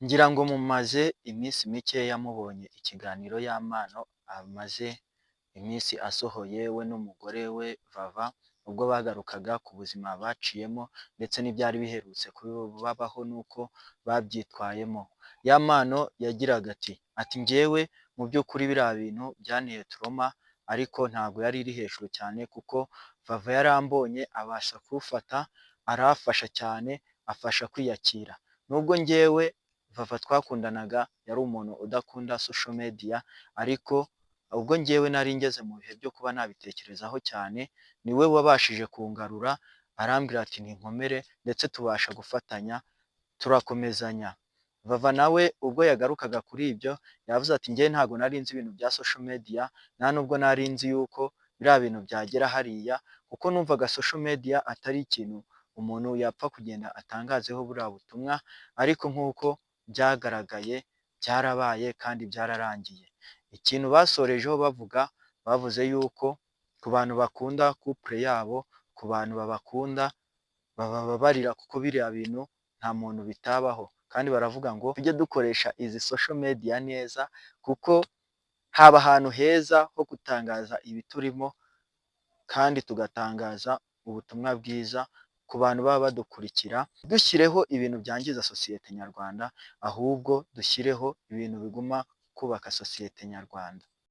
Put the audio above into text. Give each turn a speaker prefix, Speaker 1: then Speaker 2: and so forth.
Speaker 1: Ngira ngo mumaze iminsi mikeya mubonye ikiganiro Y'Amano amaze iminsi asohoye we n'umugore we Vava, ubwo bagarukaga ku buzima baciyemo ndetse n'ibyari biherutse kubabaho n'uko babyitwayemo. Y'Amano yagiraga ati njyewe mu by'ukuri biriya bintu byanteye turoma, ariko ntabwo yari iri hejuru cyane kuko Vava yarambonye abasha kuwufata, arafasha cyane, afasha kwiyakira. Nubwo njyewe Vava twakundanaga yari umuntu udakunda social media, ariko ubwo njyewe nari ngeze mu bihe byo kuba nabitekerezaho cyane, niwe wabashije kungarura, arambwira ati ninkomere ndetse tubasha gufatanya turakomezanya. Vava nawe ubwo yagarukaga kuri ibyo yavuze ati njyewe ntabwo nari nzi ibintu bya social media, nta nubwo nari nzi yuko biriya bintu byagera hariya, kuko numvaga social media atari ikintu umuntu yapfa kugenda atangazeho buriya butumwa, ariko nk'uko byagaragaye byarabaye kandi byararangiye. Ikintu basorejeho bavuze yuko ku bantu bakunda couple yabo, ku bantu babakunda bababarira kuko biriya bintu nta muntu bitabaho, kandi baravuga ngo tujye dukoresha izi social media neza, kuko haba ahantu heza ho gutangaza ibiturimo kandi tugatangaza ubutumwa bwiza ku bantu baba badukurikira. Dushyireho ibintu byangiza sosiyete nyarwanda, ahubwo dushyireho ibintu biguma kubaka sosiyete nyarwanda.